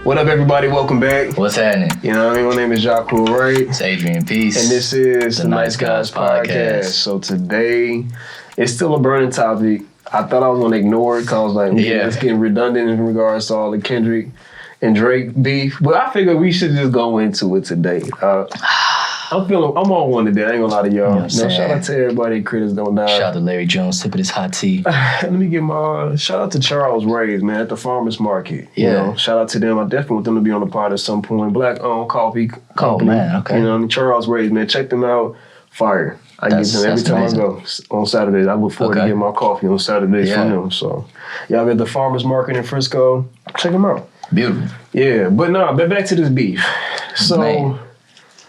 What up, everybody? Welcome back. What's happening? You know what I mean? My name is Jacques Ray. It's Adrian Peace. And this is the Nice Guys Podcast. So today, it's still a burning topic. I thought I was going to ignore it because I was like, it's getting redundant in regards to all the Kendrick and Drake beef. But I figured we should just go into it today. I'm on one today. I ain't gonna lie to y'all. Shout out to everybody. Critters Don't Die. Shout out to Larry Jones sipping his hot tea. Let me get my shout out to Charles Ray's, man, at the farmers market. Yeah. You know, shout out to them. I definitely want them to be on the pod at some point. Black-owned coffee company. Oh man, okay. You know what I mean? Charles Ray's, man. Check them out. Fire. I get them every time amazing. I go on Saturdays. I look forward to getting my coffee on Saturdays from them. So, y'all at the farmers market in Frisco. Check them out. Beautiful. Yeah, but back to this beef. So. Man.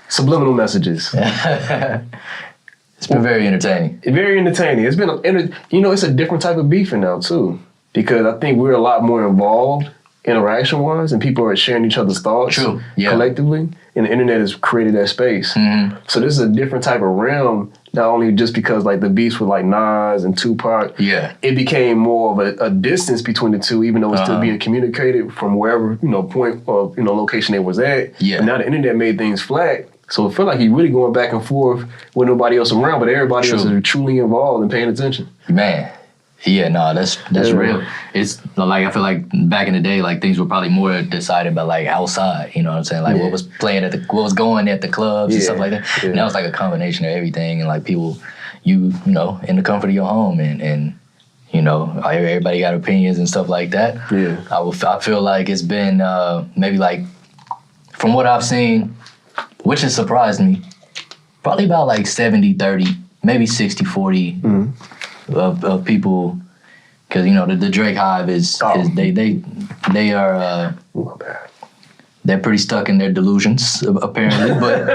Subliminal messages. It's been very entertaining. Very entertaining. It's been, it's a different type of beefing now too, because I think we're a lot more involved interaction-wise, and people are sharing each other's thoughts collectively, and the internet has created that space. Mm-hmm. So this is a different type of realm, not only just because like the beefs with like Nas and Tupac, it became more of a distance between the two, even though it's still being communicated from wherever, point or, location it was at. Yeah. But now the internet made things flat. So it felt like he's really going back and forth with nobody else around, but everybody else is truly involved and paying attention. Man. Yeah, no, that's real. It's like, I feel like back in the day, like things were probably more decided by like outside, you know what I'm saying? Like what was playing what was going at the clubs and stuff like that. Yeah. Now it's like a combination of everything, and like people, in the comfort of your home, and everybody got opinions and stuff like that. Yeah. I feel like it's been maybe like, from what I've seen, which has surprised me, probably about like 70-30, maybe 60-40 of people, because the Drake hive is they are they're pretty stuck in their delusions apparently, but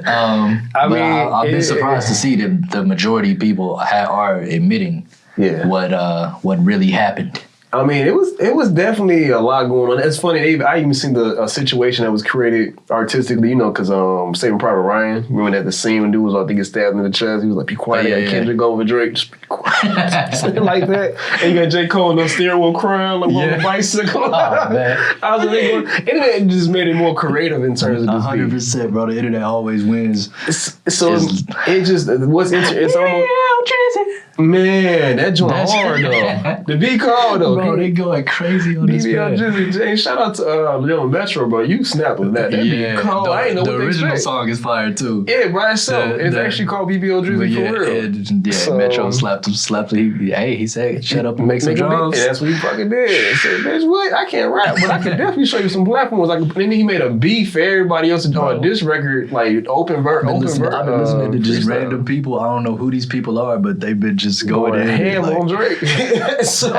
I've been surprised to see that the majority of people are admitting what really happened. I mean, it was definitely a lot going on. It's funny, I even seen the situation that was created artistically, because Saving Private Ryan, remember that the scene when dude was, I think, stabbed in the chest, he was like, be quiet, Kendrick over Drake, just be quiet, something like that. And you got J. Cole on the steering wheel crying, like on the bicycle. Oh, man. I was like, internet just made it more creative in terms of this 100%, bro. The internet always wins. It's almost... Man, that joint hard though. The beat called though. Bro, they going crazy on this man. Shout out to Lil Metro, bro. You snapped with that. That beat cold. I ain't know what they The original expect. Song is fire too. Yeah, right. So it's actually called BBO Drizzy for real. So, Metro slapped him. He said, "Shut up and make some drums." And that's what he fucking did. He said, "Bitch, what? I can't rap, but I can definitely show you some platforms." And then he made a beat for everybody else on this record, like open verse. I've been listening to just random people. I don't know who these people are, but they've been just going in ham on Drake. So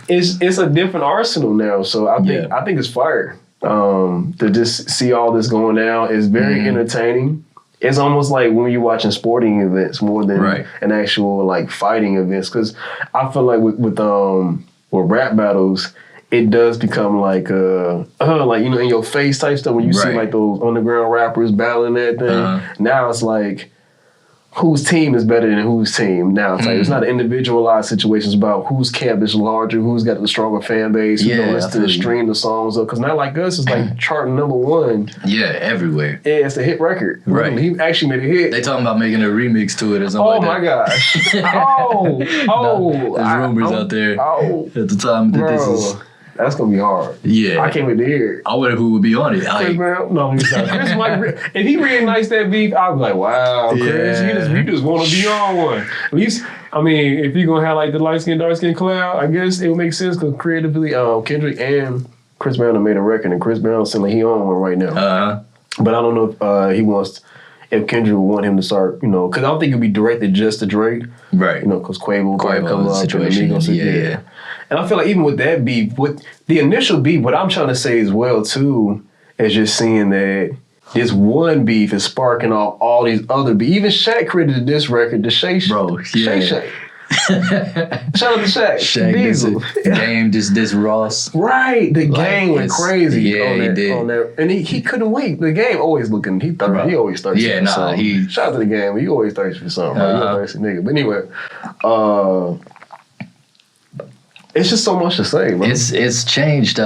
it's a different arsenal now. So I think it's fire. To just see all this going down is very entertaining. It's almost like when you're watching sporting events more than an actual like fighting events. Because I feel like with rap battles, it does become like in your face type stuff when you see like those underground rappers battling that thing. Now it's like, whose team is better than whose team? Now it's like it's not an individualized situation. It's about whose camp is larger, who's got the stronger fan base, who's gonna listen to stream the songs up. Because not like us, it's like charting #1. Yeah, everywhere. Yeah, it's a hit record. Right. He actually made a hit. They talking about making a remix to it or something like that. Oh my gosh. There's rumors out there at the time that this is... That's gonna be hard. Yeah, I can't wait to hear it. I wonder who would be on it. Chris Brown? No, he's not. Chris might. If he reignites that beef, I'll be like, "Wow, Chris, you just want to be on one." At least, I mean, if you're gonna have like the light skin, dark skin cloud, I guess it would make sense because creatively, Kendrick and Chris Brown have made a record, and Chris Brown seems like he on one right now. But I don't know if he wants. If Kendrick would want him to start, because I don't think it'd be directed just to Drake, right? Because Quavo come up situation, yeah. And I feel like even with that beef, with the initial beef, what I'm trying to say as well too is just seeing that this one beef is sparking off all these other beef. Even Shaq credited this record to Shay. Bro, Shay. Shout out to Shaq Diesel. Game this Ross. Right, the game went crazy on that. And he couldn't wait. The game always looking. He always thirsty for something. Shout out to the game. He always thirsty for something. Right? He a thirsty nigga. But anyway, it's just so much to say, bro. It's changed.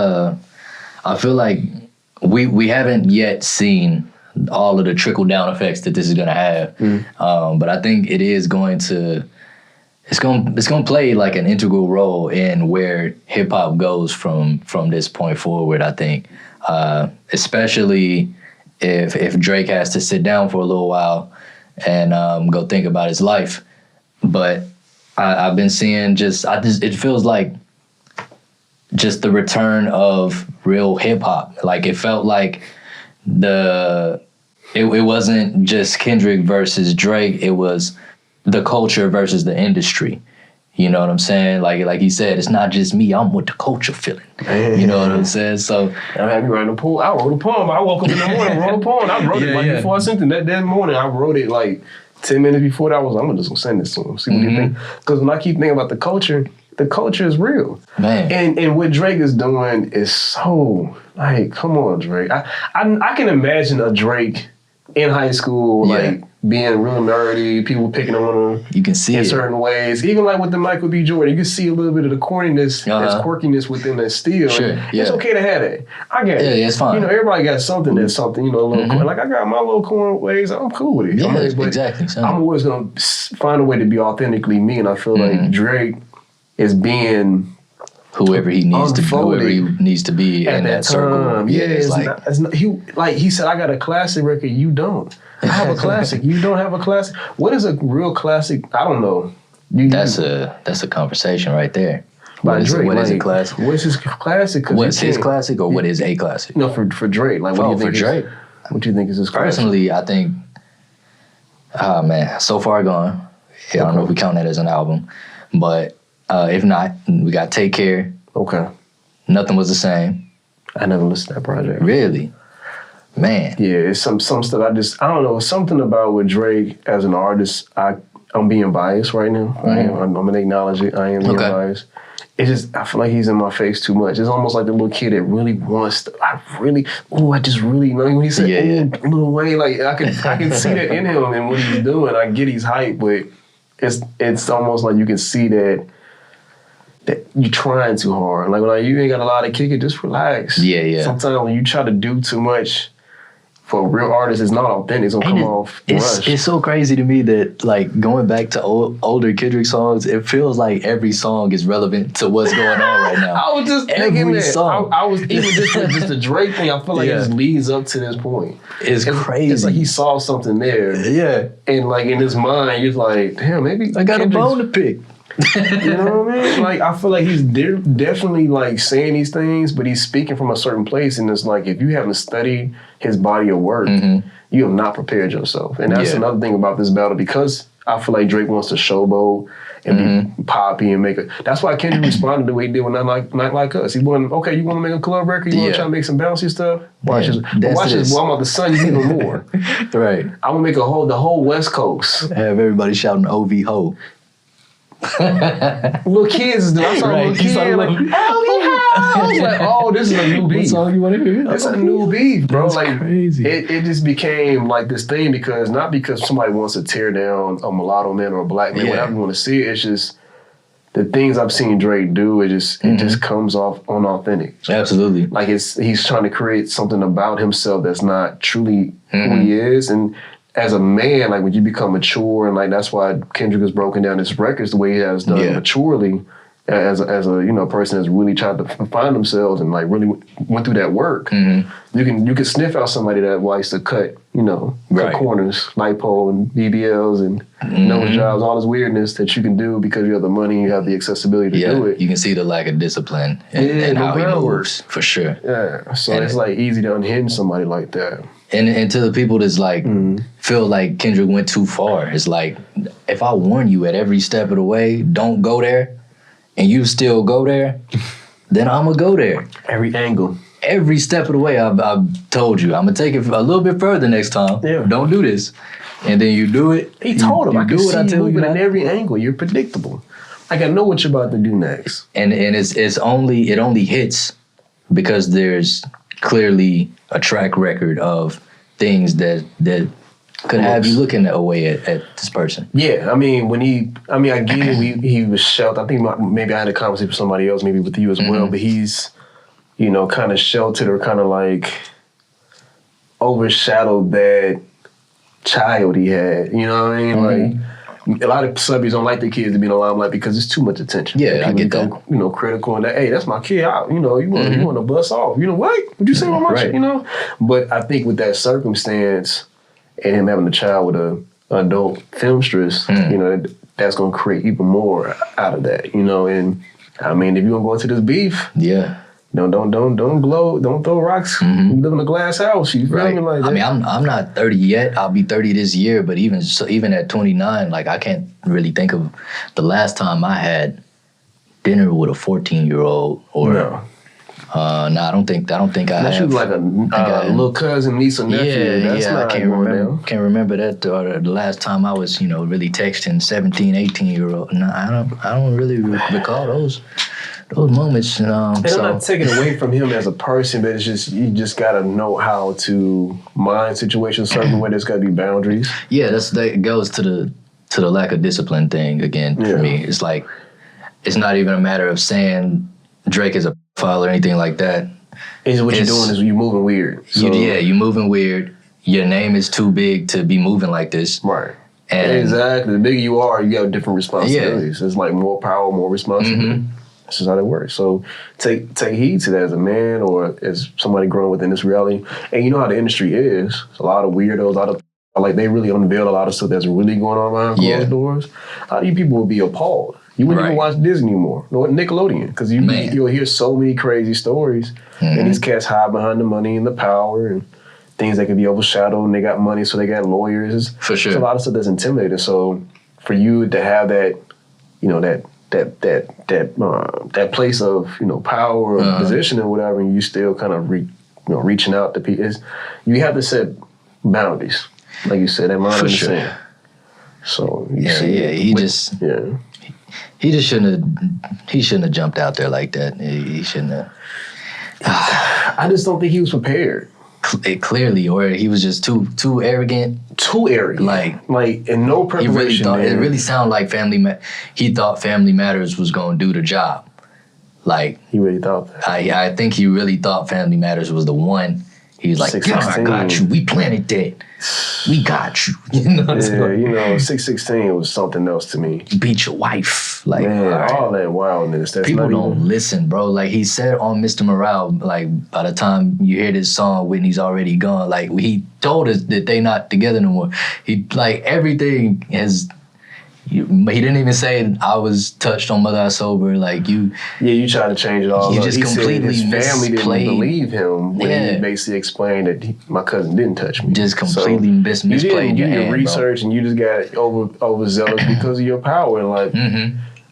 I feel like we haven't yet seen all of the trickle down effects that this is gonna have. But I think it is going to. It's gonna play like an integral role in where hip hop goes from this point forward. I think, especially if Drake has to sit down for a little while and go think about his life. But I've been seeing it feels like just the return of real hip hop. Like it felt like it wasn't just Kendrick versus Drake. It was the culture versus the industry. You know what I'm saying? Like he said, it's not just me. I'm with the culture feeling. You know what I'm saying? So I had me writing a poem. I wrote a poem. I woke up in the morning, wrote a poem. I wrote it before I sent it. That morning, I wrote it like 10 minutes before that. I'm just gonna send this to him. See what he think. Because when I keep thinking about the culture is real. Man. And what Drake is doing is so like, come on, Drake. I can imagine a Drake in high school, like being real nerdy, people picking on him. You can see in certain ways. Even like with the Michael B. Jordan, you can see a little bit of the corniness, there's quirkiness within that still. Sure, It's okay to have that. I get it. Yeah, it's fine. You know, everybody got something that's something, you know, a little corn. Like I got my little corn ways, I'm cool with it. Yeah, but exactly. I'm always gonna find a way to be authentically me, and I feel like Drake is being whoever he needs to be in that circle. Yeah, it's not, he said, I got a classic record, you don't. I have a classic, you don't have a classic. What is a real classic? I don't know. That's a conversation right there. By Drake, what is a classic? What's his classic? What's his classic, or what is a classic? No, for Drake. Like, what do you think? For Drake, what do you think is his classic? Personally, I think, So Far Gone. Yeah, I don't know if we count that as an album, but if not, we got Take Care. Okay. Nothing Was the Same. I never listened to that project. Really? Man. Yeah, it's some stuff I don't know, something about with Drake as an artist, I'm being biased right now. I'm gonna acknowledge it. I am being biased. It's just, I feel like he's in my face too much. It's almost like the little kid that really wants to, I just really, you know, when he said, Lil Wayne, like I can see that in him and what he's doing. I get he's hype, but it's almost like you can see that you're trying too hard. Like when you ain't got a lot of kick it, just relax. Yeah. Sometimes when you try to do too much for a real artist, it's not authentic. It's gonna come off rushed. It's so crazy to me that like going back to older Kendrick songs, it feels like every song is relevant to what's going on right now. I was just thinking that. Song. I was even just the Drake thing. I feel like it just leads up to this point. It's crazy. It's like he saw something there. Yeah. And like in his mind, you're like, damn, maybe I got a bone to pick. You know what I mean? Like, I feel like he's definitely like saying these things, but he's speaking from a certain place. And it's like, if you haven't studied his body of work, you have not prepared yourself. And that's another thing about this battle, because I feel like Drake wants to showboat and be poppy and make it. That's why Kendrick responded the way he did with Not Like Us. He wanted, okay, you want to make a club record? You want to try to make some bouncy stuff? Watch this. Well, I'm about to sun you even more. Right. I'm going to make the whole West Coast. Have everybody shouting OV ho. Little kids, I saw little kids like, I was like, oh, this is a new beef. What song you want to hear? It's a new beef, bro. That's like crazy. It just became like this thing not because somebody wants to tear down a mulatto man or a black man, whatever you want to see. It's just the things I've seen Drake do. It just comes off unauthentic. Absolutely. Like he's trying to create something about himself that's not truly who he is. And as a man, like when you become mature, and like that's why Kendrick has broken down his records the way he has done maturely, as a person that's really tried to find themselves and like really went through that work. You can sniff out somebody that likes to cut corners, lipo and BBLs and nose jobs, all this weirdness that you can do because you have the money, you have the accessibility to do it. You can see the lack of discipline and how he moves, for sure. Yeah, so it's like easy to unhinge somebody like that. And to the people that's like feel like Kendrick went too far, it's like, if I warn you at every step of the way, don't go there, and you still go there, then I'm gonna go there. Every angle. Every step of the way, I've told you, I'm gonna take it a little bit further next time. Yeah. Don't do this. And then you do it. He told him, I can see you moving in every angle. You're predictable. Like, I know what you're about to do next. And it only hits because there's clearly a track record of things that could have you looking away at this person. Yeah, I mean, I get it. He was sheltered. I think maybe I had a conversation with somebody else, maybe with you as well. But he's you know, kind of sheltered or kind of like overshadowed that child he had. You know what I mean? Like, a lot of celebrities don't like their kids to be in the limelight because it's too much attention. Yeah, I get that. You know, critical and that, hey, that's my kid. You know, you want to bust off. You know, what? Would you say about my shit? You know? But I think with that circumstance and him having a child with an adult filmstress, you know, that's going to create even more out of that, you know? And I mean, if you're going to go into this beef, no, don't throw rocks. You live in a glass house. You feel me? Like that. I mean, I'm not 30 yet. I'll be 30 this year. But even at 29, like I can't really think of the last time I had dinner with a 14-year-old or. No, I don't think I Unless have. You like a little cousin, niece, or nephew. I can't remember that. Or the last time I was, you know, really texting 17, 18-year-old. No, I don't really recall those moments. And I'm not taking away from him as a person, but it's just you just gotta know how to mind situations certain way. There's gotta be boundaries. Yeah, that goes to the lack of discipline thing again for me. It's like it's not even a matter of saying Drake is a pedophile or anything like that. What you're doing is you're moving weird. So. You're moving weird. Your name is too big to be moving like this. Right. And exactly. The bigger you are, you have different responsibilities. It's like more power, more responsibility. This is how it works. So take heed to that as a man or as somebody growing within this reality. And you know how the industry is. It's a lot of weirdos, like they really unveil a lot of stuff that's really going on behind closed doors. A lot of you people will be appalled. You wouldn't even watch Disney anymore, nor Nickelodeon, because you'll hear so many crazy stories. And these cats hide behind the money and the power and things that can be overshadowed, and they got money, so they got lawyers. For sure. There's a lot of stuff that's intimidating. So for you to have that, you know, that place of, you know, power or position or whatever, and you still kind of reaching out to people, you have to set boundaries, like you said. That line in the sand. So he just shouldn't have jumped out there like that. He shouldn't have. I just don't think he was prepared. Clearly, or he was just too arrogant. Too arrogant. Like in no preparation. It really sounded like he thought Family Matters was going to do the job. Like he really thought that. I think he really thought Family Matters was the one. He was like, I got you. We planted that. We got you. You know what I'm saying? You know, 616 was something else to me. You beat your wife. Like, all that wildness. That's people don't listen, bro. Like he said on Mr. Morale, like by the time you hear this song, Whitney's already gone. Like he told us that they not together no more. He like everything has. He didn't even say I was touched on Mother I Sober. Like you. Yeah, you trying to change it all. You just completely his family didn't believe him when he basically explained that my cousin didn't touch me. Just completely misplayed. You did research, bro. And you just got overzealous because of your power. And like,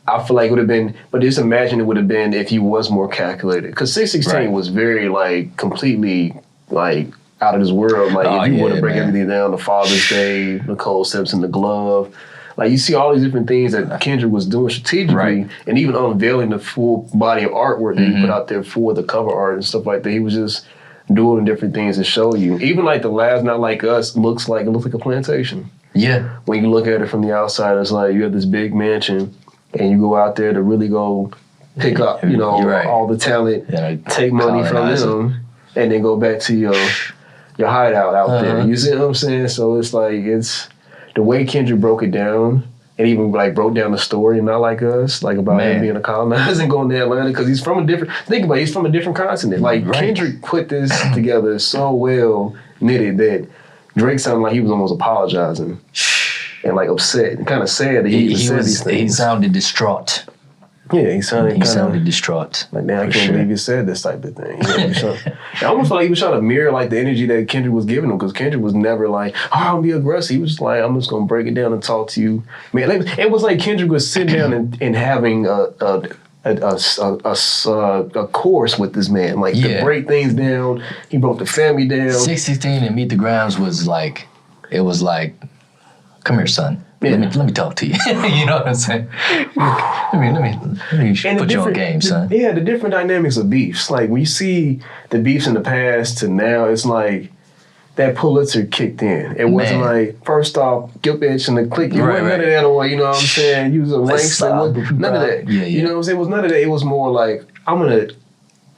I feel like it would have been, but just imagine it would have been if he was more calculated. Because 616 was very like completely like out of this world. Like if you want to break everything down, the Father's Day, Nicole Simpson, the glove. Like you see all these different things that Kendrick was doing strategically, and even unveiling the full body of artwork that he put out there for the cover art and stuff like that. He was just doing different things to show you. Even like the last Not Like Us looks like a plantation. Yeah. When you look at it from the outside, it's like you have this big mansion, and you go out there to really go pick up, you know, all the talent, take money from them, and then go back to your hideout out there. You see what I'm saying? So it's like the way Kendrick broke it down, and even like broke down the story, Not Like Us, like about him being a colonizer and going to Atlanta, because he's from a different continent. Like Kendrick put this together so well knitted that Drake sounded like he was almost apologizing and like upset and kind of sad that he said these things. He sounded distraught. Yeah, he sounded distraught. Like, man, I can't believe you said this type of thing. I almost felt like he was trying to mirror like the energy that Kendrick was giving him, because Kendrick was never like, I'm gonna be aggressive. He was just like, I'm just gonna break it down and talk to you. Man, like, it was like Kendrick was sitting down and having a course with this man, like to break things down. He broke the family down. 616 and Meet the Grounds was like, it was like, come here, son. Yeah. Let me talk to you. You know what I'm saying? Let me put you on game, son. Yeah, the different dynamics of beefs. Like when you see the beefs in the past to now, it's like that Pulitzer kicked in. It wasn't like, first off, Gilp Edge and the clique. You wasn't none of that, or you know what I'm saying? You was a gangster. None of that. Yeah. You know what I'm saying? It was none of that. It was more like, I'm gonna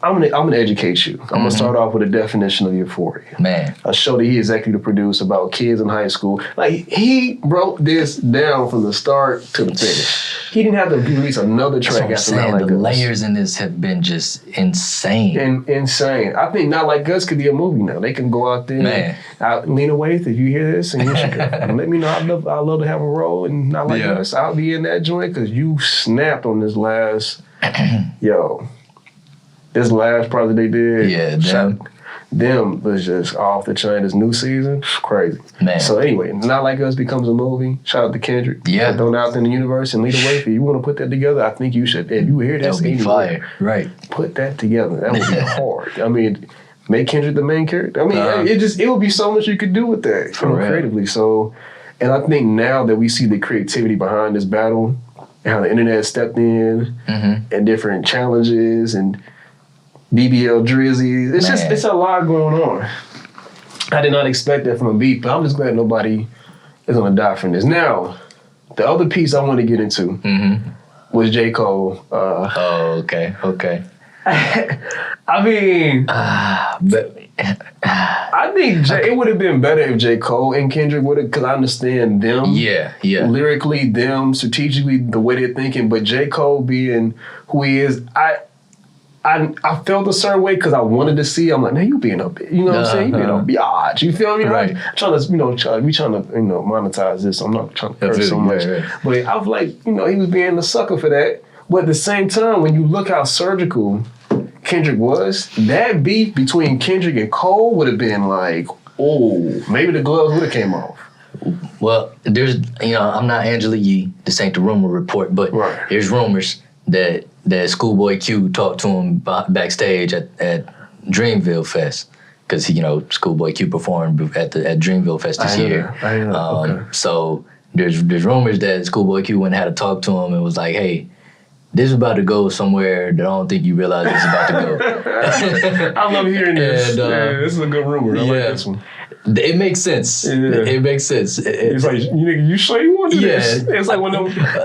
I'm gonna educate you. I'm gonna start off with a definition of euphoria. Man. A show that he executive produced about kids in high school. Like, he broke this down from the start to the finish. He didn't have to release another track after Not Like Us. The layers in this have been just insane. Insane. I think Not Like Us could be a movie now. They can go out there. Man. Lena Waithe, if you hear this, and you should let me know. I'd love to have a role in Not Like Us. I'll be in that joint because you snapped on this last, this last project they did. Yeah, them was just off the chain. This new season, crazy. Man. So anyway, Not Like Us becomes a movie. Shout out to Kendrick. Yeah. Thrown out in the universe and Lena Waithe. If you want to put that together, I think you should. If you hear this, that would be fire. Right. Put that together. That would be hard. I mean, make Kendrick the main character. I mean, it would be so much you could do with that creatively. So, and I think now that we see the creativity behind this battle and how the internet stepped in and different challenges and BBL Drizzy. It's a lot going on. I did not expect that from a beat, but I'm just glad nobody is gonna die from this. Now, the other piece I want to get into was J. Cole. Okay. I mean, but I think it would have been better if J. Cole and Kendrick would have, because I understand them. Yeah. Lyrically, them, strategically, the way they're thinking, but J. Cole being who he is, I felt a certain way because I wanted to see. I'm like, man, you being up, you know what I'm saying? You being a biatch. You feel me? Right. I'm trying to, we trying to, monetize this. I'm not trying to curse so much. Right. But I was like, he was being a sucker for that. But at the same time, when you look how surgical Kendrick was, that beef between Kendrick and Cole would have been like, oh, maybe the gloves would have came off. Well, there's, I'm not Angela Yee. This ain't the rumor report, but there's rumors that Schoolboy Q talked to him backstage at Dreamville Fest, because Schoolboy Q performed at Dreamville Fest this year. I know. Okay. So there's rumors that Schoolboy Q went and had to talk to him and was like, hey, this is about to go somewhere that I don't think you realize it's about to go. I love hearing this. And, this is a good rumor. I like this one. It makes sense. Yeah. It makes sense. It's like, you sure you want to do this? It's like when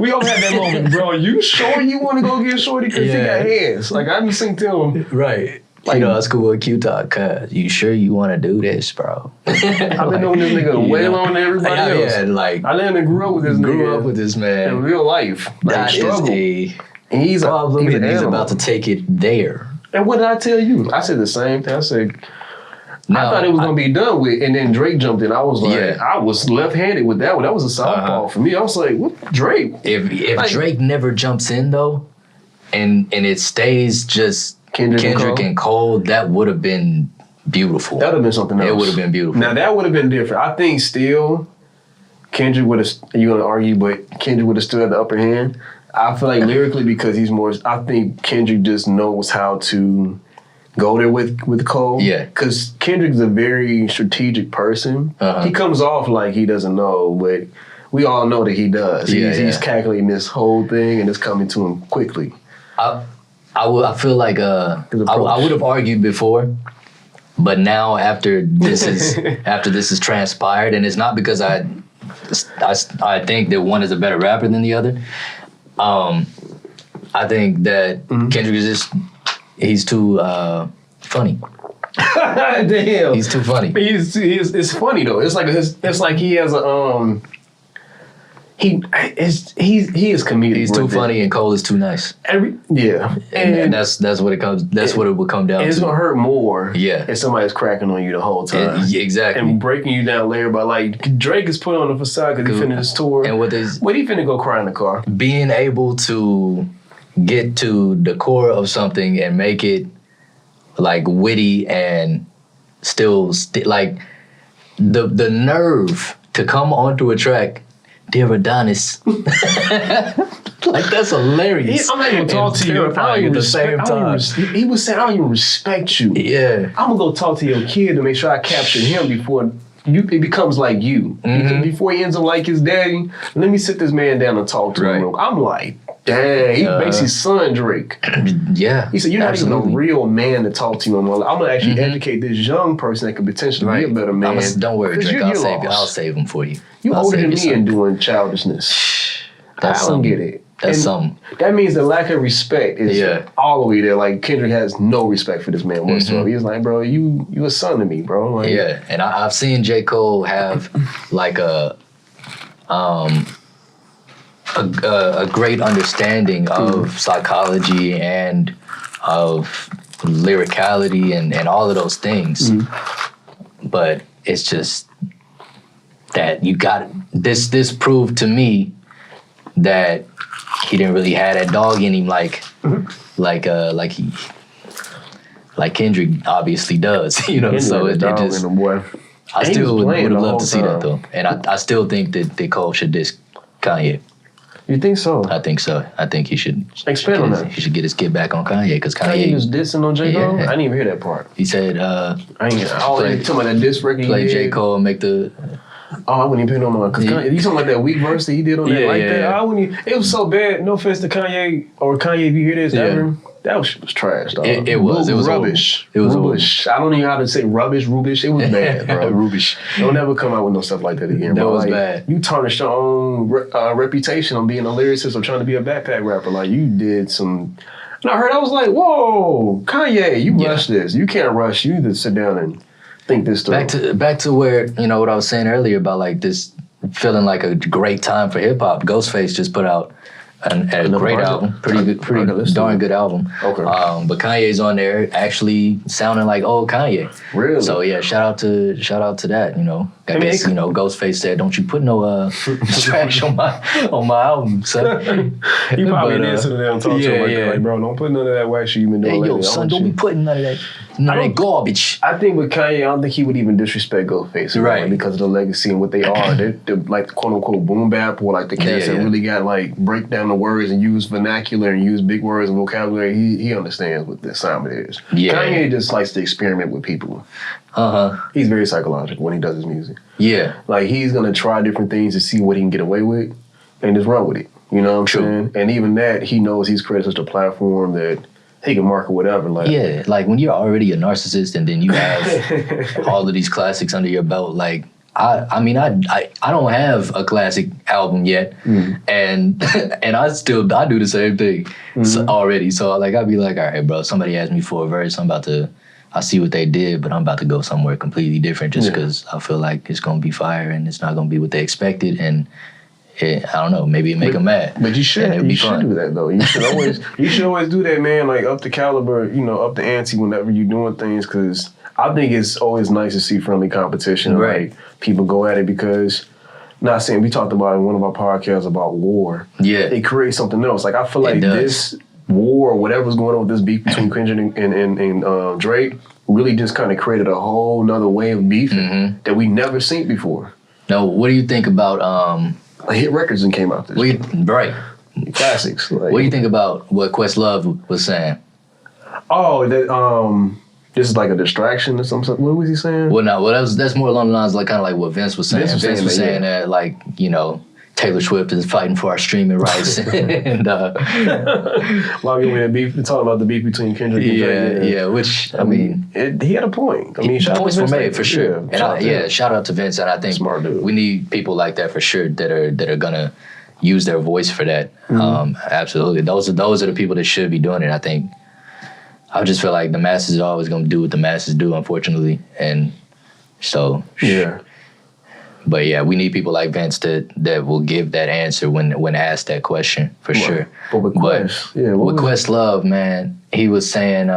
we all had that moment, bro. You sure you want to go get Shorty because he got hands? Like, I just think to him. Right. Like, Schoolboy Q talk, cuz, you sure you want to do this, bro? I've been knowing this nigga wail on everybody else. Yeah, like. I learned to grow up with this nigga. Grew up with this man. In real life. That struggle. Is a he's problem, and he's about to take it there. And what did I tell you? I said the same thing. I said, I thought it was going to be done with, and then Drake jumped in. I was like, I was left-handed with that one. That was a softball for me. I was like, what, Drake? If Drake never jumps in, though, and it stays just Kendrick and Cole, that would have been beautiful. That would have been something else. It would have been beautiful. Now, that would have been different. I think still, Kendrick would have, you're going to argue, but Kendrick would have still had the upper hand. I feel like lyrically, because he's more, I think Kendrick just knows how to go there with Cole. Yeah. Because Kendrick's a very strategic person. He comes off like he doesn't know, but we all know that he does. He's calculating this whole thing and it's coming to him quickly. I feel like I would have argued before, but now after this is transpired, and it's not because I think that one is a better rapper than the other. I think that Kendrick is just, he's too funny. Damn. He's too funny. It's funny though. It's like he has a he is comedic. He's too funny and Cole is too nice. And that's what it comes. That's what it would come down to. It's gonna hurt more. Yeah. If somebody's cracking on you the whole time. Exactly. And breaking you down layer by like Drake is put on the facade because he finished his tour. And what he finna go cry in the car. Being able to get to the core of something and make it like witty and still like the nerve to come onto a track. Dear Adonis. Like, that's hilarious. I'm not even talk to you. He was saying, I don't even respect you. Yeah. I'm going to go talk to your kid to make sure I capture him before it becomes like you. Because before he ends up like his daddy, let me sit this man down and talk to him. I'm like, dang, he makes his son Drake. Yeah. He said, you're not even a real man to talk to you. I'm going to actually educate this young person that could potentially be a better man. Don't worry, Drake. I'll save him for you. You older than me and doing childishness. I don't get it. That's something. That means the lack of respect is all the way there. Like Kendrick has no respect for this man whatsoever. He's like, bro, you a son to me, bro. Like, yeah, and I've seen J. Cole have like a great understanding of psychology and of lyricality and all of those things. But it's just that you got this proved to me that he didn't really have that dog in him like Kendrick obviously does, you know. Kendrick so it just I still would have loved to see that though, and I still think that Cole should diss Kanye. You think so? I think so. I think he should expand on that. He should get his kid back on Kanye because Kanye was dissing on J. Cole. I didn't even hear that part. He said, I ain't talking about that diss record. Play J. Cole and make the. Oh, I wouldn't even put no more. Cause Kanye, you talking about that weak verse that he did on that that? I wouldn't even, it was so bad. No offense to Kanye or Kanye if you hear this ever. That was trash, dog. It was rubbish. It was rubbish. I don't even know how to say rubbish. It was bad, bro. Rubbish. Don't ever come out with no stuff like that again, That bro. was bad. You tarnished your own reputation on being a lyricist or trying to be a backpack rapper. Like you did some. And I heard, I was like, whoa, Kanye, you rushed this. You can't rush. You need to sit down and think this through. Back to where, you know, what I was saying earlier about like this feeling like a great time for hip hop. Ghostface just put out a great album, pretty darn good album. Okay. But Kanye's on there actually sounding like old Kanye. Really? So yeah, shout out to that. You know, I guess you know Ghostface said, "Don't you put no trash on my album, son." You probably did sit there and talk to him like, bro, don't put none of that whack shit you been doing lately. Yo, son, don't be putting none of that garbage. I think with Kanye, I don't think he would even disrespect Ghostface, right? Because of the legacy and what they are. They're like quote unquote boom bap, or like the cats that really got like break down the words and use vernacular and use big words and vocabulary. He understands what the assignment is. Yeah. Kanye just likes to experiment with people. He's very psychological when he does his music. Yeah. Like he's gonna try different things to see what he can get away with and just run with it. You know what I'm saying? And even that, he knows he's created such a platform that he can market whatever. Like, yeah, like when you're already a narcissist and then you have all of these classics under your belt, like I mean I don't have a classic album yet, and I do the same thing already. So like I'd be like, all right, bro, somebody asked me for a verse, I see what they did, but I'm about to go somewhere completely different just because I feel like it's gonna be fire and it's not gonna be what they expected, and I don't know, maybe it make them mad. But you should do that though. You should always do that, man. Like up the caliber, you know, up the ante whenever you're doing things, because I think it's always nice to see friendly competition. Right. Like people go at it because. Not saying we talked about in one of our podcasts about war. Yeah, it creates something else. Like I feel like this war or whatever's going on with this beef between Kendrick and Drake really just kind of created a whole nother way of beefing that we never seen before. Now, what do you think about Hit Records and came out this year. Right. Classics. Like, what do you think about what Questlove was saying? Oh, that this is like a distraction or something. What was he saying? Well, no. Well, that's more along the lines like kind of like what Vince was saying. Vince was saying that like, you know, Taylor Swift is fighting for our streaming rights, and while we were talking about the beef between Kendrick and Drake. Yeah. Which I mean, he had a point. I mean, points were made for sure. Shout out to Vince, and I think smart dude. We need people like that for sure that are gonna use their voice for that. Absolutely, those are the people that should be doing it. I think. I just feel like the masses are always gonna do what the masses do, unfortunately, and so yeah. But yeah, we need people like Vince that will give that answer when asked that question for sure. But with Questlove, man, he was saying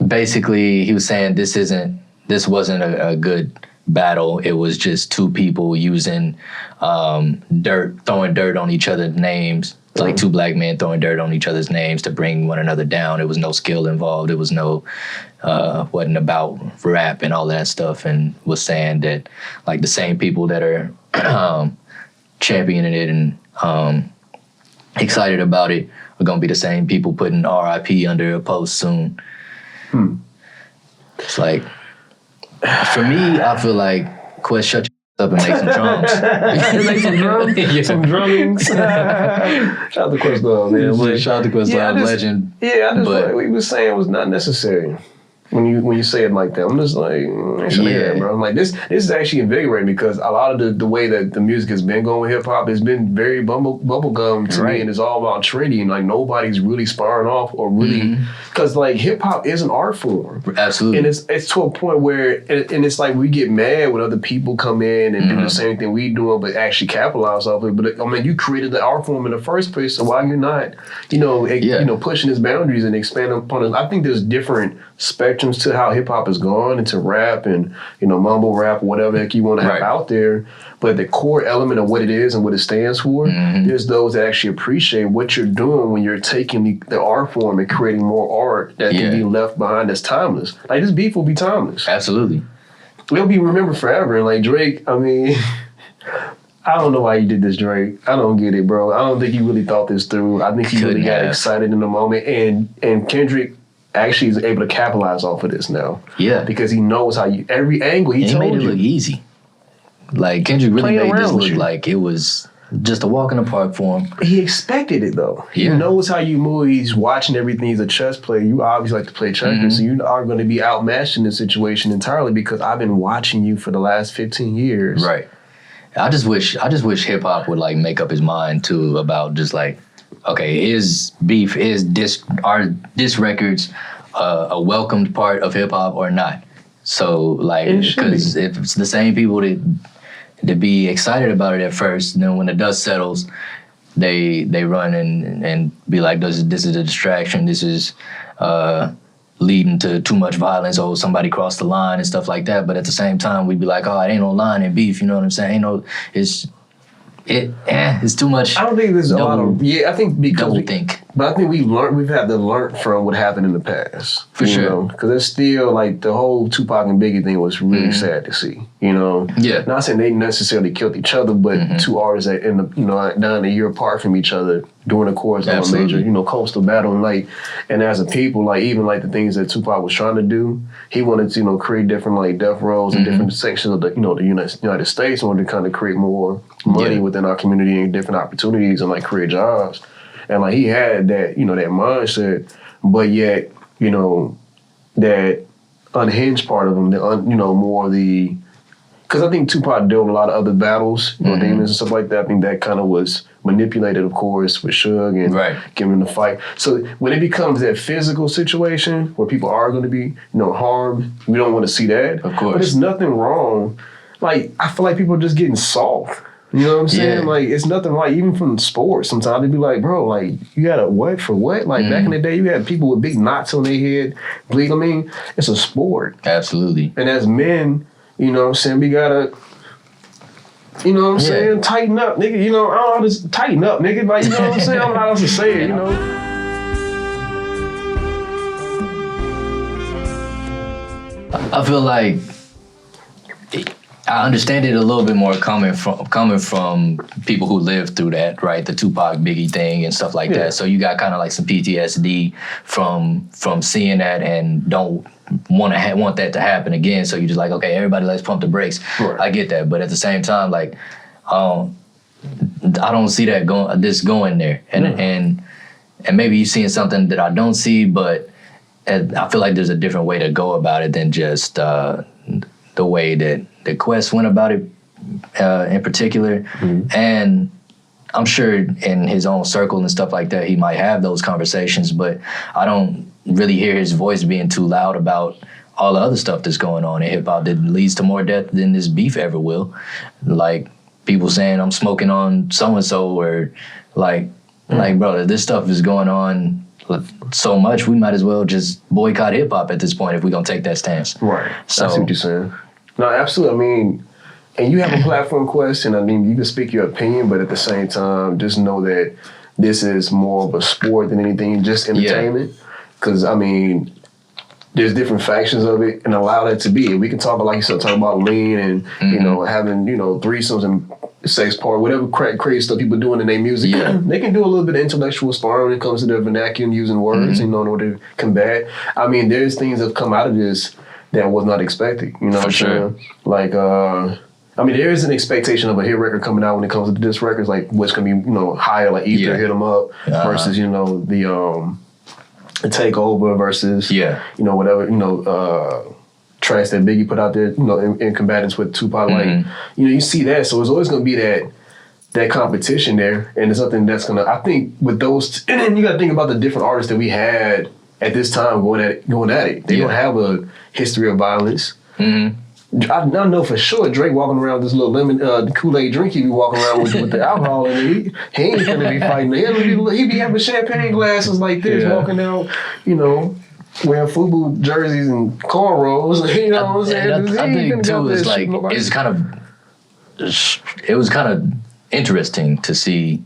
basically he was saying this wasn't a good battle. It was just two people using throwing dirt on each other's names. Like two black men throwing dirt on each other's names to bring one another down. There was no skill involved. It was wasn't about rap and all that stuff, and was saying that like the same people that are championing it and excited about it are gonna be the same people putting RIP under a post soon. It's like, for me, I feel like Quest, shut up and make some drums. Make some drums? Some drummings? Shout out to Questlove, man. Shout out to Questlove, legend. Yeah, I just what we was saying was not necessary. when you say it like that, I'm just like, I shouldn't hear that, bro. I'm like, this is actually invigorating because a lot of the way that the music has been going with hip hop has been very bubblegum to me, and it's all about trendy, and like nobody's really sparring off or really, because like hip hop is an art form, absolutely, and it's to a point where, and it's like we get mad when other people come in and do the same thing we doing, but actually capitalize off it. But I mean, you created the art form in the first place, so why you're not, pushing its boundaries and expanding upon it? I think there's different spectrums to how hip hop has gone into rap and mumble rap, whatever you want to have out there. But the core element of what it is and what it stands for, there's those that actually appreciate what you're doing when you're taking the art form and creating more art that can be left behind that's timeless. Like this beef will be timeless. Absolutely, it'll be remembered forever. And like Drake, I mean. I don't know why you did this, Drake. I don't get it, bro. I don't think you really thought this through. I think he really got excited in the moment. And Kendrick actually is able to capitalize off of this now. Yeah. Because he knows how every angle he told you. He made it look easy. Like, Kendrick really made this look like it was just a walk in the park for him. He expected it, though. He knows how you move. He's watching everything. He's a chess player. You obviously like to play checkers, so you are going to be outmatched in this situation entirely because I've been watching you for the last 15 years. Right. I just wish hip hop would like make up his mind too about just like, okay, is diss records a welcomed part of hip hop or not? So like, because if it's the same people that be excited about it at first, and then when the dust settles, they run and be like, this is a distraction. This is leading to too much violence. Oh, somebody crossed the line and stuff like that. But at the same time, we'd be like, oh, it ain't no line in beef. You know what I'm saying? It's too much. I don't think there's a lot of I think because think. But I think we've had to learn from what happened in the past. For sure. Because it's still like the whole Tupac and Biggie thing was really sad to see. Yeah. Not saying they necessarily killed each other, but two artists that down a year apart from each other during the course of a major, coastal battle. And as a people, like even like the things that Tupac was trying to do, he wanted to create different like death rows in different sections of the the United States in order to kind of create more money within our community and different opportunities and like create jobs. And like he had that, that mindset, but yet, that unhinged part of him, more the, because I think Tupac dealt with a lot of other battles, demons and stuff like that. I think that kind of was manipulated, of course, with Suge and giving him the fight. So when it becomes that physical situation where people are going to be, harmed, we don't want to see that. Of course. But there's nothing wrong. Like, I feel like people are just getting soft. You know what I'm saying? Yeah. Like, it's nothing like, even from sports, sometimes they'd be like, bro, like, you got a what for what? Like, back in the day, you had people with big knots on their head, bleed. I mean, it's a sport. Absolutely. And as men, we gotta, saying? Tighten up, nigga. I don't know how to tighten up, nigga. Like, what I'm saying? I don't know how else to say it, I feel like I understand it a little bit more coming from people who lived through that, right? The Tupac Biggie thing and stuff like that. So you got kind of like some PTSD from seeing that and don't want that to happen again. So you're just like, okay, everybody, let's pump the brakes. Right. I get that, but at the same time, like, I don't see that going there, and maybe you're seeing something that I don't see, but I feel like there's a different way to go about it than just the way that Quest went about it in particular. And I'm sure in his own circle and stuff like that, he might have those conversations, but I don't really hear his voice being too loud about all the other stuff that's going on in hip hop that leads to more death than this beef ever will. Like people saying I'm smoking on so-and-so, or like bro, this stuff is going on so much, we might as well just boycott hip hop at this point if we're gonna take that stance. Right. So I see what you're saying. No, absolutely. I mean, and you have a platform, Quest, and I mean, you can speak your opinion, but at the same time, just know that this is more of a sport than anything, just entertainment. Because, I mean, there's different factions of it, and allow that to be. We can talk about, like you said, talk about lean and, having, threesomes and sex part, whatever crazy stuff people doing in their music. Yeah. They can do a little bit of intellectual sparring when it comes to their vernacular and using words, in order to combat. I mean, there's things that have come out of this that was not expected, For sure. Like, I mean, there is an expectation of a hit record coming out when it comes to diss records, like what's gonna be, higher, like Ether, Hit 'Em Up, versus, the Take Over versus, whatever, tracks that Biggie put out there, in combatants with Tupac. Like, you see that. So it's always going to be that competition there. And it's something that's going to, I think with those, and then you got to think about the different artists that we had at this time going at it. They don't have a history of violence. I know for sure Drake walking around with this little lemon Kool-Aid drink he be walking around with the alcohol in it. He ain't gonna be fighting. He be having champagne glasses like this, walking out, wearing FUBU jerseys and cornrows. You know what I'm saying? I think too is like it was kind of interesting to see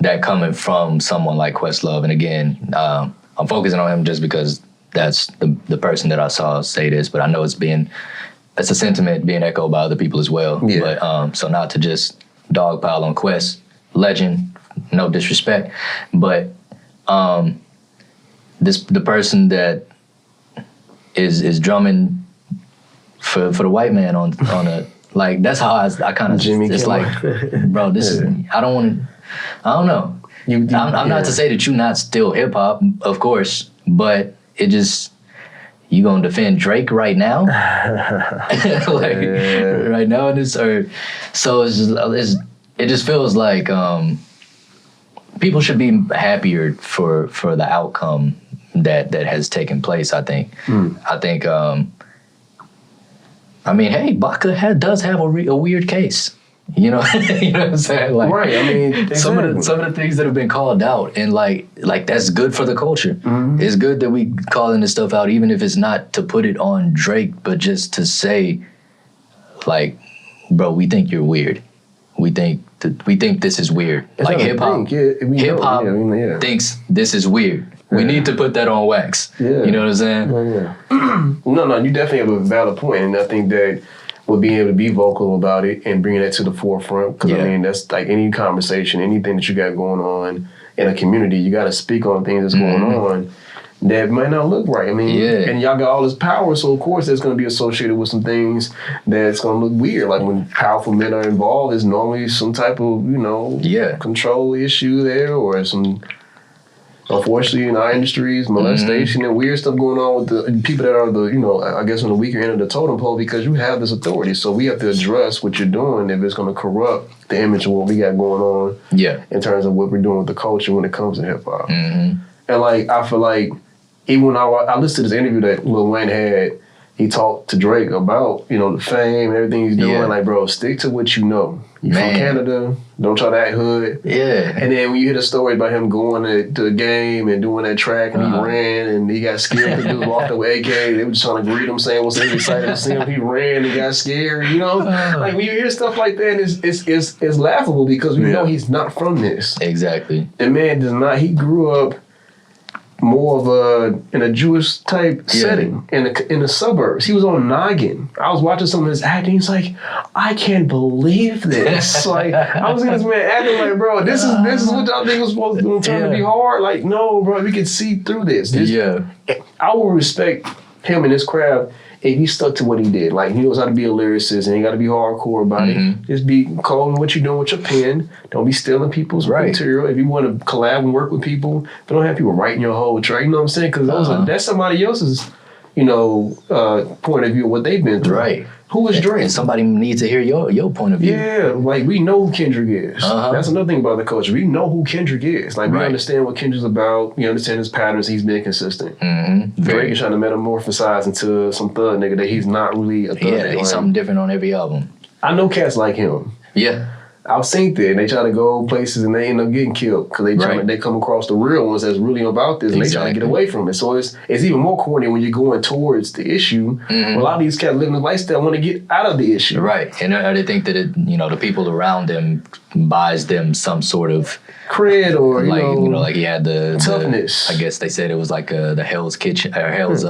that coming from someone like Questlove. And again, I'm focusing on him just because that's the person that I saw say this, but I know it's a sentiment being echoed by other people as well. Yeah. But so not to just dogpile on Quest, legend, no disrespect, but the person that is drumming for the white man on a like that's how I kind of it's like, bro, this is I don't know. I'm not to say that you're not still hip hop, of course, but it just. You gonna defend Drake right now? Right now in this, so it just feels like people should be happier for the outcome that has taken place. I think. I think. I mean, hey, Baca does have a weird case. You know what I'm saying? Like, right. I mean, exactly. some of the things that have been called out, and like that's good for the culture. It's good that we calling this stuff out, even if it's not to put it on Drake, but just to say, like, bro, we think you're weird. We think this is weird. It's like hip hop. Thinks this is weird. We need to put that on wax. Yeah. You know what I'm saying? No, you definitely have a valid point, and I think that. With being able to be vocal about it and bringing that to the forefront. Because, I mean, that's like any conversation, anything that you got going on in a community, you got to speak on things that's going on that might not look right. I mean, and y'all got all this power, so of course that's going to be associated with some things that's going to look weird. Like when powerful men are involved, there's normally some type of, control issue there or some... Unfortunately, in our industries, molestation and weird stuff going on with the people that are I guess on the weaker end of the totem pole because you have this authority. So we have to address what you're doing if it's going to corrupt the image of what we got going on in terms of what we're doing with the culture when it comes to hip hop. And like, I feel like even when I listened to this interview that Lil Wayne had, he talked to Drake about, the fame and everything he's doing. Like, bro, stick to what you know. You from Canada, don't try to act hood. Yeah. And then when you hear the story about him going to the game and doing that track and he ran and he got scared because dude walked away, AK, they were just trying to greet him saying what's excited to see him. He ran and got scared, Like when you hear stuff like that, it's laughable because we know he's not from this. Exactly. The man does not, he grew up more of in a Jewish type setting in the suburbs. He was on Noggin. I was watching some of his acting. He's like, I can't believe this. Like I was seeing this man acting like, bro, this is what y'all think was supposed to turn to be hard. Like, no, bro, we can see through this. I will respect him and his craft if he stuck to what he did. Like he knows how to be a lyricist and he got to be hardcore about it. Just be cold in what you're doing with your pen. Don't be stealing people's material. If you want to collab and work with people, but don't have people writing your whole track. You know what I'm saying? Because that's somebody else's, point of view of what they've been through. Right. Who is Drake? And somebody needs to hear your point of view. Yeah, like we know who Kendrick is. That's another thing about the culture. We know who Kendrick is. Like we understand what Kendrick's about. We understand his patterns. He's been consistent. Drake is trying to metamorphosize into some thug nigga that he's not really a thug. Yeah, he's something different on every album. I know cats like him. Yeah. I've seen that, and they try to go places and they end up getting killed because they come across the real ones that's really about this, and they try to get away from it. So it's even more corny when you're going towards the issue. A lot of these cats living the lifestyle want to get out of the issue. Right, and they think that the people around them buys them some sort of cred or like he had the toughness. I guess they said it was like the Hell's Kitchen or Hell's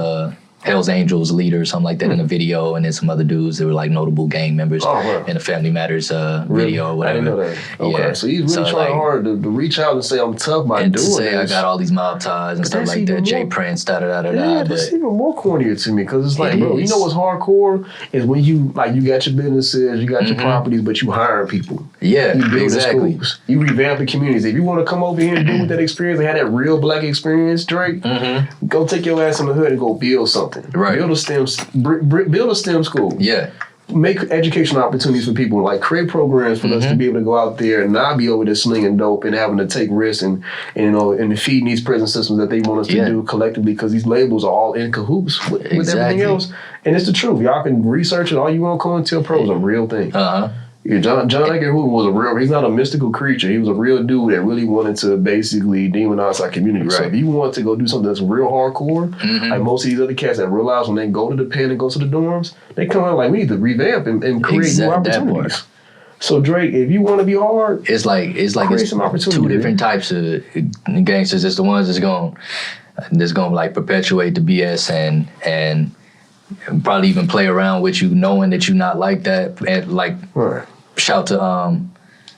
Hell's Angels leader or something like that in a video, and then some other dudes that were like notable gang members in the Family Matters video or whatever. I didn't know that. Okay, yeah. so he's really trying hard to reach out and say I'm tough by doing this. And to say I got all these mob ties and stuff like that, Jay Prince, da-da-da-da-da. Yeah, that's even more cornier to me because it's like, bro, you know what's hardcore is when you got your businesses, you got your properties, but you hire people. Yeah, you build exactly. schools. You revamp the communities. If you want to come over here and deal with that experience and have that real black experience, Drake, go take your ass in the hood and go build something. Right. Build a STEM school. Yeah. Make educational opportunities for people, like create programs for us to be able to go out there and not be over there slinging dope and having to take risks and feeding these prison systems that they want us to do collectively because these labels are all in cahoots with everything else. And it's the truth. Y'all can research it all you want. COINTELPRO is a real thing. Yeah, John Edgar Hoover was he's not a mystical creature. He was a real dude that really wanted to basically demonize our community. Right. So if you want to go do something that's real hardcore, like most of these other cats that realize when they go to the pen and go to the dorms, they come out like, we need to revamp and create new opportunities. So Drake, if you want to be hard, it's like it's two different types of gangsters. It's the ones that's going like perpetuate the BS and probably even play around with you, knowing that you're not like that, and like shout to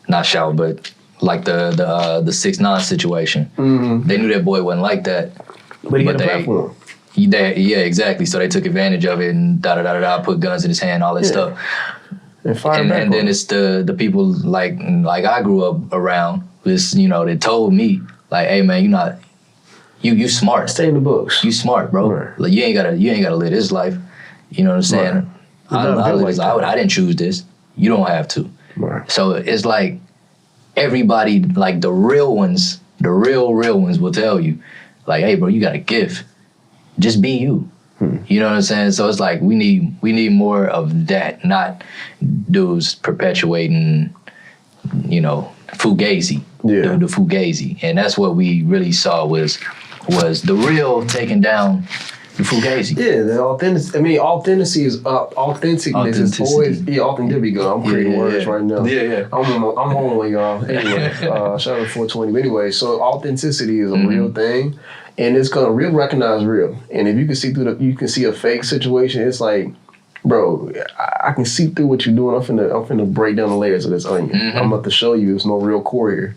not shout, but like the 6ix9ine situation. They knew that boy wasn't like that, but he had a platform. Yeah, exactly. So they took advantage of it and put guns in his hand, all that stuff. And then it's the people like I grew up around. This they told me like, hey man, you smart. Stay in the books. You smart, bro. Right. Like you ain't gotta live this life. You know what I'm saying? Right. I didn't choose this. You don't have to. Right. So it's like everybody, like the real ones will tell you, like, hey bro, you got a gift. Just be you. You know what I'm saying? So it's like we need more of that, not dudes perpetuating, fugazi. Yeah. The fugazi. And that's what we really saw was the real taking down the fugazi. Yeah, the authenticity. I mean, authenticity is authenticness is always authenticity. I'm creating words right now. Yeah. I'm on one, y'all. Anyway, shout out to 420. But anyway, so authenticity is a real thing, and it's gonna real recognize real. And if you can see you can see a fake situation. It's like, bro, I can see through what you're doing. I'm finna break down the layers of this onion. I'm about to show you there's no real core here.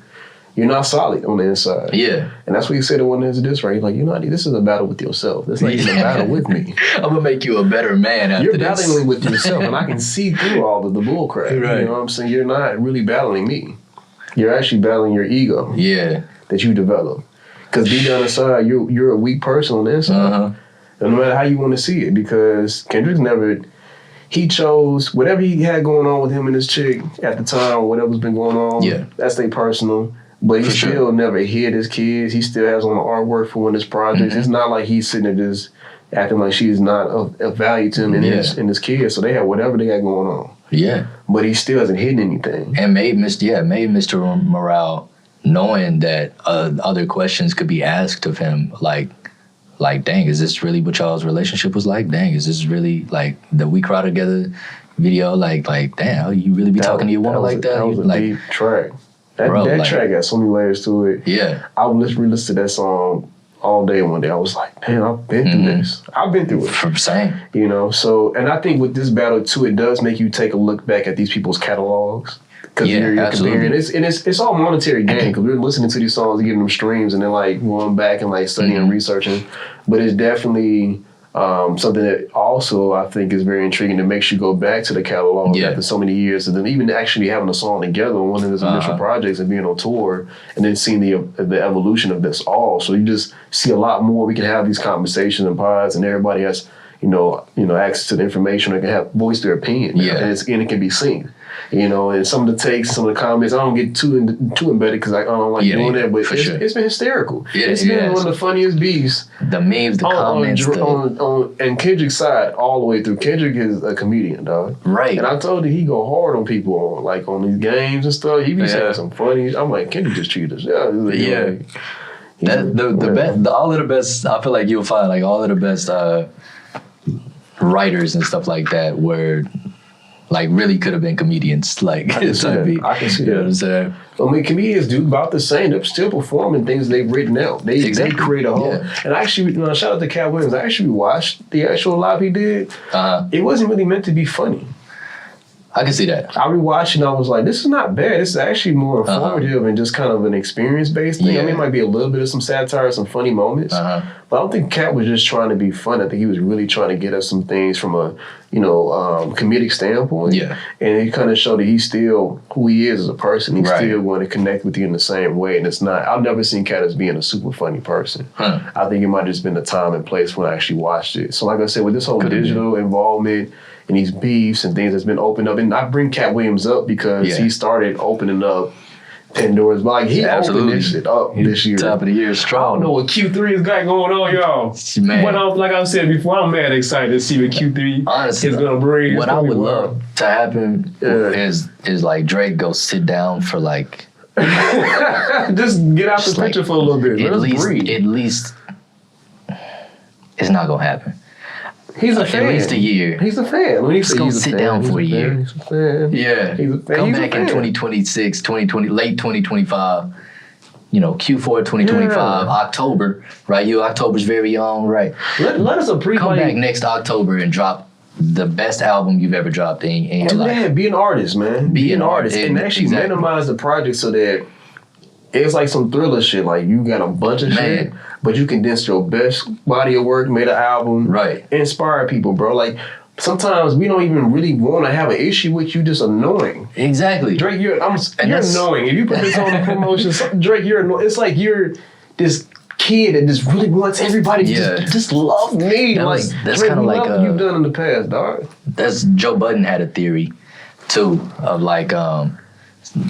You're not solid on the inside. Yeah. And that's what he said in one of his diss, right? He's like, this is a battle with yourself. It's like a battle with me. I'm going to make you a better man after this. You're battling with yourself, and I can see through all of the bull crap. Right. You know what I'm saying? You're not really battling me. You're actually battling your ego. Yeah. That you develop. Because deep down inside, you're a weak person on the inside. No matter how you want to see it, because Kendrick's he chose whatever he had going on with him and his chick at the time, or whatever's been going on. Yeah. That's their personal. But he still never hid his kids. He still has on the artwork for one of his projects. It's not like he's sitting there just acting like she's not of value to him and his kids. So they have whatever they got going on. Yeah. But he still hasn't hidden anything. And made Mr. Morale knowing that other questions could be asked of him, like, dang, is this really what y'all's relationship was like? Dang, is this really like the We Cry Together video? Like, damn, you really be talking to your woman like that? That was a deep track. That track got so many layers to it. Yeah. I would listen to that song all day one day. I was like, damn, I've been through this. I've been through it. Same. So, and I think with this battle too, it does make you take a look back at these people's catalogs. Because you're comparing. It's all monetary gain, because we're listening to these songs and getting them streams and then like going back and like studying and researching. But it's definitely something that also I think is very intriguing, that makes you go back to the catalog after so many years, and then even actually having a song together on one of his initial projects and being on tour, and then seeing the evolution of this all. So you just see a lot more. We can have these conversations and pods, and everybody has access to the information. They can have voice their opinion, and it can be seen. And some of the takes, some of the comments, I don't get too embedded because I don't like doing that, but it's been hysterical. Yeah, it's been one of the funniest beats. The memes, the comments. And Kendrick's side all the way through. Kendrick is a comedian, dog. Right. And I told you he go hard on people on these games and stuff. He be saying some funny. I'm like, Kendrick just cheated us. All of the best, I feel like you'll find like all of the best writers and stuff like that were like really could have been comedians. Like I can see that. I can see you know that. what I'm saying? I mean, comedians do about the same. They're still performing things they've written out. They create a whole. Yeah. And actually, shout out to Cat Williams. I actually watched the actual live he did. It wasn't really meant to be funny. I can see that. I rewatched and I was like, this is not bad. This is actually more informative and just kind of an experience-based thing. Yeah. I mean, it might be a little bit of some satire, some funny moments. But I don't think Cat was just trying to be fun. I think he was really trying to get us some things from a, comedic standpoint. Yeah. And he kind of showed that he's still who he is as a person. He's still going to connect with you in the same way. And it's not, I've never seen Cat as being a super funny person. I think it might have just been the time and place when I actually watched it. So like I said, with this whole digital involvement and these beefs and things that's been opened up, and I bring Cat Williams up because he started opening up Pandora's box. Like, he opened this shit up this year. Top of the year strong. I don't know what Q3 has got going on, y'all. Man. But like I said before, I'm mad excited to see what Q3 Honestly, is going to bring. What I would love to happen is like Drake go sit down for like just get out the picture for a little bit. At least it's not gonna happen. He's a fan. At least a year. He's a fan. When he Just go sit down for a year. He's a fan. Yeah. He's a fan. Come back in 2026, 2020, late 2025. Q4 2025, October, right? October's very own, right? Let us appreciate. Come back next October and drop the best album you've ever dropped in your life. Man, be an artist, man. Be an artist. And actually minimize the project so that it's like some Thriller shit. Like, you got a bunch of shit, but you condense your best body of work, made an album, right? Inspire people, bro. Like, sometimes we don't even really want to have an issue with you, just annoying. Exactly. Drake, you're annoying. If you put this on the promotion, Drake, you're annoying. It's like you're this kid that just really wants everybody to just love me. That's Drake, kind of like what you've done in the past, dog. That's Joe Budden had a theory too of like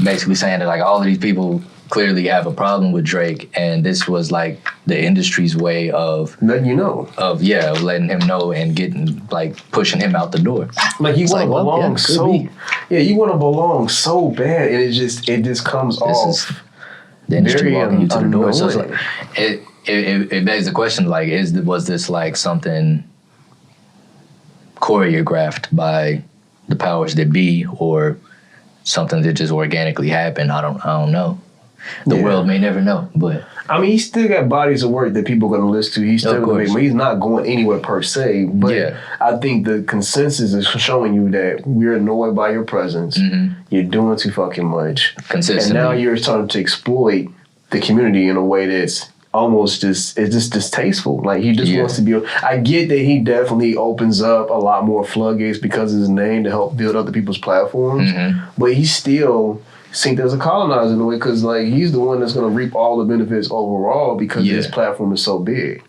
basically saying that like all of these people clearly have a problem with Drake, and this was like the industry's way of letting you know. Of letting him know and getting like pushing him out the door. Like you want to belong you want to belong so bad, and it just comes off. The industry walking you to the door. So it's like, it begs the question, like, was this like something choreographed by the powers that be, or something that just organically happened? I don't know. The world may never know, but I mean, he still got bodies of work that people are going to listen to. He's still going to make. He's not going anywhere per se, but I think the consensus is showing you that we're annoyed by your presence. You're doing too fucking much, consistently, and now you're starting to exploit the community in a way that's almost it's just distasteful. Like, he just wants to be. I get that he definitely opens up a lot more floodgates because of his name to help build other people's platforms, but he's still seen as a colonizer in a way, because like he's the one that's going to reap all the benefits overall because his platform is so big.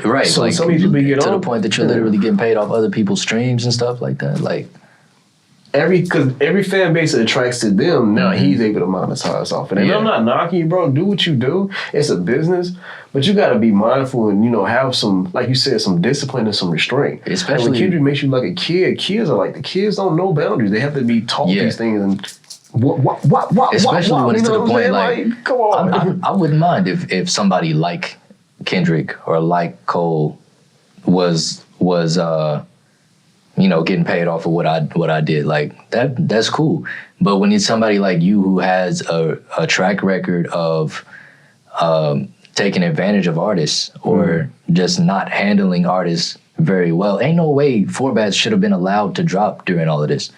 Right. So like, some people get to the point that you're literally getting paid off other people's streams and stuff like that. Like because every fan base that attracts to them, now he's able to monetize off it. And I'm not knocking you, bro. Do what you do. It's a business, but you got to be mindful and have some, like you said, some discipline and some restraint. Especially when Kendrick makes you like a kid. Kids are like, the kids don't know boundaries. They have to be taught these things and. Especially when it's to the point like come on. I wouldn't mind if somebody like Kendrick or like Cole was getting paid off of what I did. Like that's cool. But when it's somebody like you who has a track record of taking advantage of artists or just not handling artists very well, ain't no way Forbats should have been allowed to drop during all of this.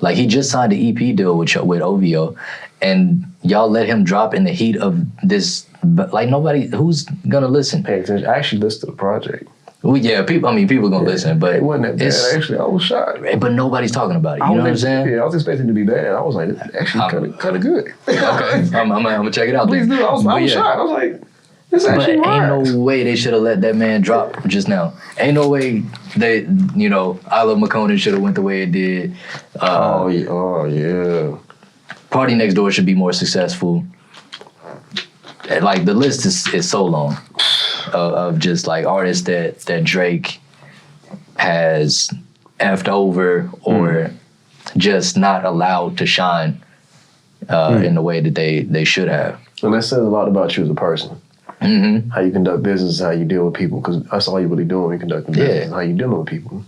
Like, he just signed an EP deal with OVO, and y'all let him drop in the heat of this. Like, nobody, who's gonna listen? Pay attention. I actually listened to the project. Well, yeah, people gonna listen, but it wasn't that bad. Actually, I was shocked. But nobody's talking about it. You know what I'm saying? Yeah, I was expecting it to be bad. I was like, it's actually kind of good. Okay, I'm gonna check it out. Please do. I was shocked. I was like, this actually But ain't no way they should have let that man drop just now. Ain't no way they, I Love McConan should have went the way it did. Oh yeah. Party Next Door should be more successful. Like, the list is so long of just like artists that Drake has effed over or just not allowed to shine in the way that they should have. And that says a lot about you as a person. How you conduct business, how you deal with people, because that's all you're really doing when you're conducting business, how you dealing with people.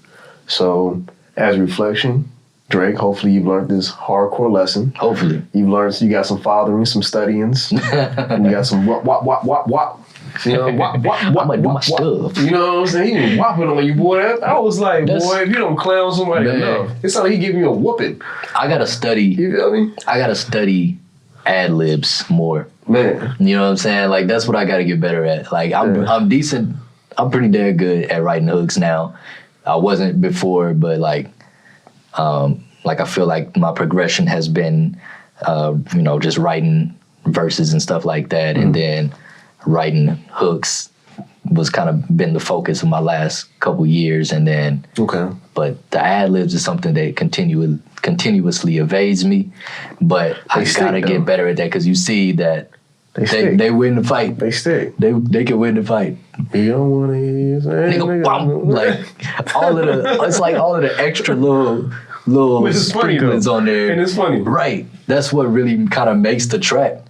So, as reflection, Drake, hopefully you've learned this hardcore lesson. Hopefully. You've learned, you got some fathering, some studyings, and you got some wop. You know, wop. I'm gonna do my stuff. You know what I'm saying? He was whopping on you, boy. I was like, boy, if you don't clown somebody enough, it's like he giving you a whooping. I gotta study. You feel me? I gotta study ad-libs more. Man. You know what I'm saying? Like, that's what I gotta get better at. Like, I'm decent. I'm pretty damn good at writing hooks now. I wasn't before, but like I feel like my progression has been, just writing verses and stuff like that, and then writing hooks was kind of been the focus of my last couple years, and then but the ad-libs is something that continuously evades me, but I gotta get better at that, because you see that they win the fight. They stick. They can win the fight. You don't want to hear Like all of the extra little sprinklings on there, and it's funny, right? That's what really kind of makes the track.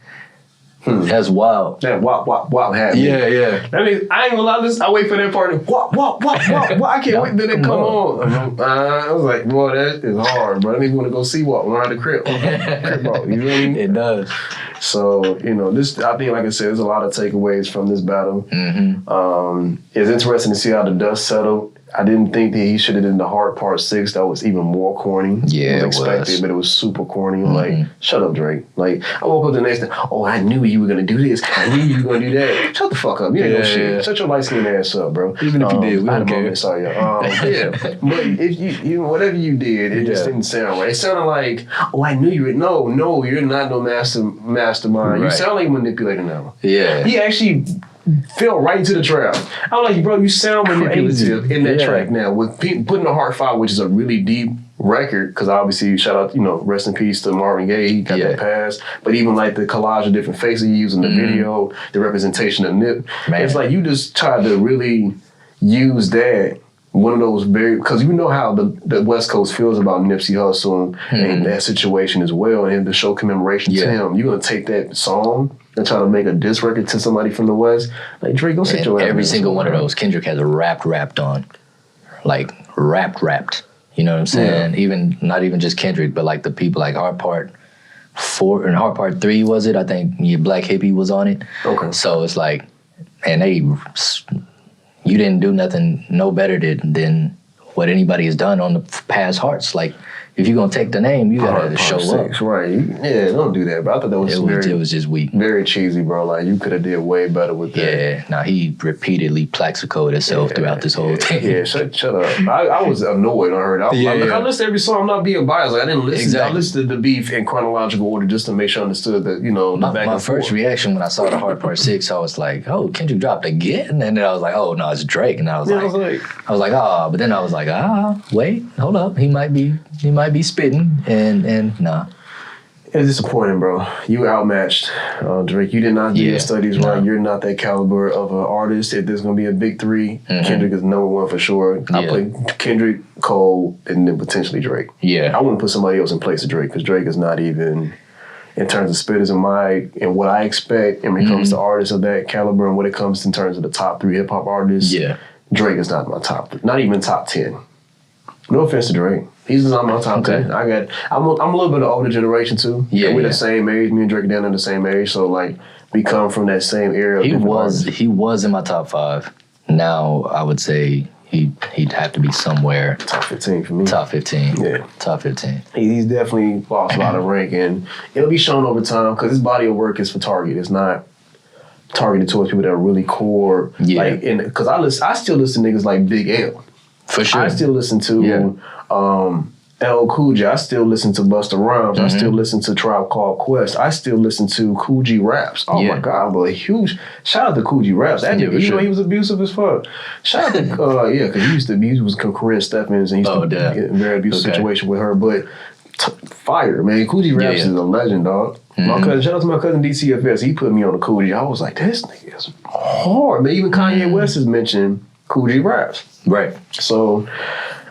That's wild. That wop happening. Yeah. I mean, I ain't gonna lie. I wait for that part. Wop. I can't wait till it come on. I was like, boy, that is hard, bro. I didn't want to go see Wop around the crib. You feel me? It does. So, this, I think, like I said, there's a lot of takeaways from this battle. It's interesting to see how the dust settled. I didn't think that he should have done the hard part 6. That was even more corny. Yeah, it was expected, but it was super corny. Like, shut up, Drake. Like, I woke up the next day, oh, I knew you were going to do this. I knew you were going to do that. Shut the fuck up. You ain't no shit. Shut your light-skinned ass up, bro. Even if you did, we don't care. Sorry, yeah. But if you whatever you did, it just didn't sound right. It sounded like, oh, I knew you were. No, you're not no mastermind. Right. You sound like a manipulator now. Yeah. He actually fell right into the trap. I'm like, bro, you sound manipulative in that track now with putting the Heart 5, which is a really deep record, because obviously, shout out, rest in peace to Marvin Gaye, he got that pass. But even like the collage of different faces you use in the video, the representation of Nip, it's like you just tried to really use that. One of those because you know how the West Coast feels about Nipsey Hussle and that situation as well, and to show commemoration to him, you're gonna take that song and try to make a diss record to somebody from the West. Like, Drake, go sit your ass. Every single one of those, Kendrick has a rapped on, like rapped. You know what I'm saying? Even not even just Kendrick, but like the people like Hard Part 4 and Hard Part 3 was it? I think Black Hippie was on it. Okay. So it's like, and you didn't do nothing no better than what anybody has done on the past Hearts. Like, if you're gonna take the name, you gotta show up. Right? Yeah, don't do that. But I thought that was it was just weak, very cheesy, bro. Like, you could have did way better with that. Yeah. Now he repeatedly plaxicoed himself throughout this whole thing. Yeah, shut up. I was annoyed. I heard. I listened to every song. I'm not being biased. Like, I didn't listen. Exactly. I listened to the beef in chronological order just to make sure I understood that my first reaction when I saw the Hard Part 6, I was like, oh, Kendrick dropped again, and then I was like, oh no, it's Drake, and I was like, but then I was like, wait, hold up, he might be spitting, and nah. It was disappointing, bro. You outmatched Drake. You did not do your studies right. You're not that caliber of an artist. If there's going to be a big 3, Kendrick is number 1 for sure. I play Kendrick, Cole, and then potentially Drake. Yeah. I wouldn't put somebody else in place of Drake, because Drake is not even, in terms of spitters and what I expect, and when it comes to artists of that caliber, and when it comes in terms of the top 3 hip-hop artists, Drake is not my top, not even top 10. No offense to Drake. He's not my top 10. I'm a little bit of older generation too. Yeah, we're the same age. Me and Drake down in the same age, so like we come from that same era. He was in my top 5. Now I would say he'd have to be somewhere top 15 for me. Top 15. Yeah, top 15. He's definitely lost a lot of rank, and it'll be shown over time because his body of work is for Target. It's not targeted towards people that are really core. Yeah, like, because I still listen to niggas like Big L. For sure. I still listen to L. Cool J. I still listen to Busta Rhymes. I still listen to Tribe Called Quest. I still listen to Cool G Raps. Oh my God, but a huge shout out to Cool G Raps. That nigga, you know he was abusive as fuck. Shout out to because he was with Corinne Stephens, and he used to get in a very abusive situation with her. But fire, man. Cool G Raps is a legend, dog. My cousin, shout out to my cousin DCFS. He put me on the Cool G. I was like, this nigga is hard, man. Even Kanye West has mentioned Cool G Raps. Right. So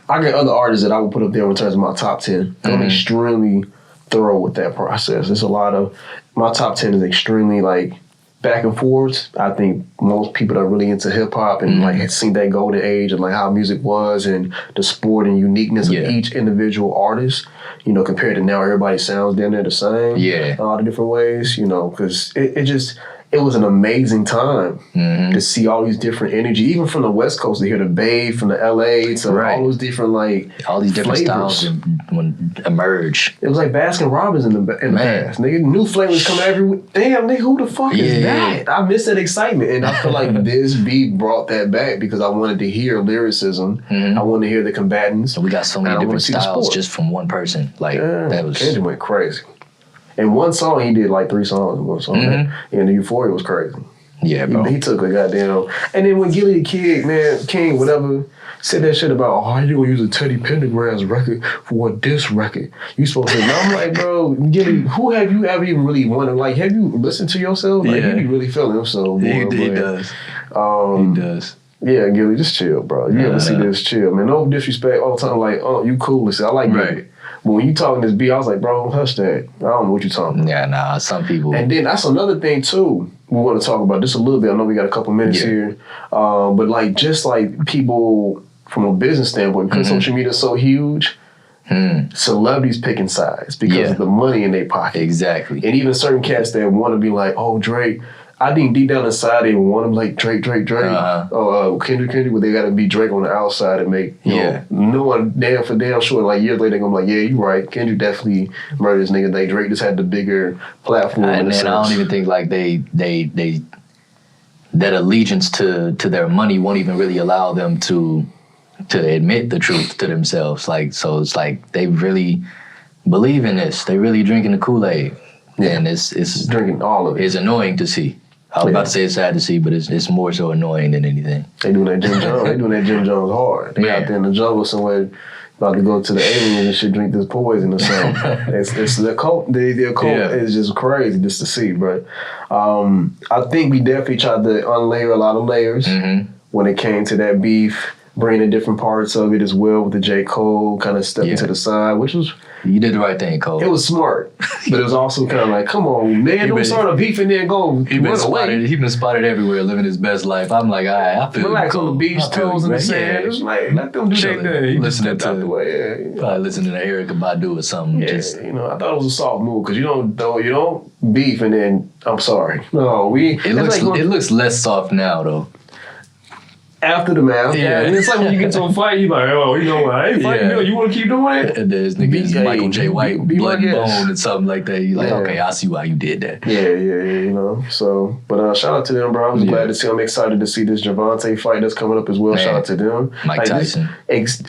I got other artists that I would put up there in terms of my top 10. I'm extremely thorough with that process. There's a lot of, my top 10 is extremely like back and forth. I think most people that are really into hip hop and like had seen that golden age and like how music was and the sport and uniqueness of each individual artist. compared to now, everybody sounds down there the same. Yeah. In a lot of different ways, because it was an amazing time to see all these different energy, even from the West Coast to hear the Bay, from the LA to all those different all these different flavors. styles when emerge. It was like Baskin Robbins in the past. Nigga, new flavors come every week. Damn, nigga, who the fuck is that? I miss that excitement, and I feel like this beat brought that back because I wanted to hear lyricism. I wanted to hear the combatants. And we got so many different styles just from one person. Like that was Kendrick went crazy. In one song, he did like 3 songs in one song. And the Euphoria was crazy. Yeah, bro. He took a goddamn... And then when Gilly the Kid, man, King, whatever, said that shit about, how you gonna use a Teddy Pendergrass record for a diss record? You supposed to... And I'm like, bro, Gilly, who have you ever even really wanted? Like, have you listened to yourself? Like, he be really feeling himself. He does. He does. Yeah, Gilly, just chill, bro. You ever see this, chill, man. No disrespect all the time. Like, oh, you cool. Listen, I like Gilly. But when you talking this beat, I was like, bro, hush that. I don't know what you're talking about. Yeah, nah, some people... And then that's another thing, too, we want to talk about just a little bit. I know we got a couple minutes here. But, like, just like people from a business standpoint, because social media is so huge, celebrities picking sides because of the money in their pocket. Exactly. And even certain cats that want to be like, oh, Drake... I think deep down inside they want them like Drake. Kendrick, but they got to be Drake on the outside and make, no one damn for damn sure. Like years later, they're going to be like, yeah, you right. Kendrick definitely murdered this nigga. Like Drake just had the bigger platform. And then I don't even think like they that allegiance to their money won't even really allow them to admit the truth to themselves. Like, so it's like they really believe in this. They really drinking the Kool-Aid. Yeah. And it's drinking all of it. It's annoying to see. I was about to say it's sad to see, but it's more so annoying than anything. They doing that Jim Jones. They doing that Jim Jones hard. They out there in the jungle somewhere, about to go to the aliens and shit, drink this poison or something. it's the cult. The cult is just crazy just to see, bro. I think we definitely tried to unlayer a lot of layers when it came to that beef, bringing different parts of it as well with the J. Cole kind of stepping to the side, which was... You did the right thing, Cole. It was smart, but it was also kind of like, come on, man, don't start a beef and then go run away. He been spotted everywhere, living his best life. I'm like, all right, I feel relax on the beach, toes in the sand. It's like, let them do their thing. Listening to the way, probably listening to Erykah Badu or something. Yeah, I thought it was a soft move because you don't beef and then I'm sorry. No, it looks less soft now though. After the math, and it's like when you get to a fight, you like, oh, I ain't fighting you. You want to keep doing it? And there's niggas Michael J. White, blood and bone, and something like that. You like, okay, I see why you did that. Yeah. So, but shout out to them, bro. I was glad to see. I'm excited to see this Javante fight that's coming up as well. Shout out to them, Mike Tyson.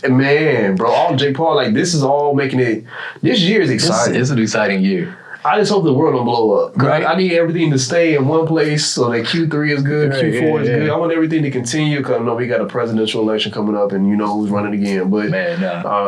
Man, bro, all Jake Paul, like this is all making it. This year is exciting. It's an exciting year. I just hope the world don't blow up. Right. I need everything to stay in one place so that Q3 is good, Q4 is good. I want everything to continue because I know we got a presidential election coming up and you know who's running again. But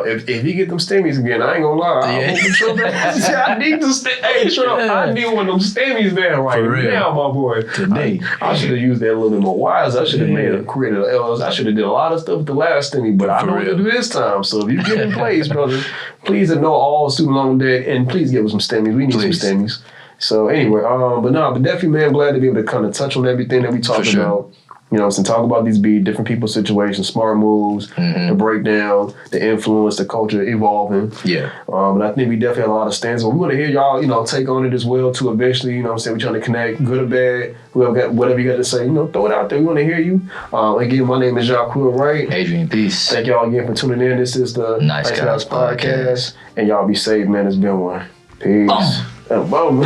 if he get them stimmies again, I ain't gonna lie. I need to Hey, Trump, I need one of them stimmies there right now, my boy. Today. I should have used that a little bit more wise. I should have created I should have did a lot of stuff with the last stimmy, but I know what to do this time. So if you get in place, brother, please ignore all student loan debt and please give us some stimmies. We need some stimmies. So anyway, but definitely, man, I'm glad to be able to kind of touch on everything that we talked about. And talk about these different people's situations, smart moves, the breakdown, the influence, the culture evolving. Yeah. And I think we definitely have a lot of stands. But we want to hear y'all, take on it as well too eventually. We're trying to connect, good or bad. Whatever you got to say, throw it out there. We want to hear you. Again, my name is Jacques Wright. Adrian Peace. Thank y'all again for tuning in. This is the Nice Guys Podcast. And y'all be safe, man. It's been one. Peace. Boom.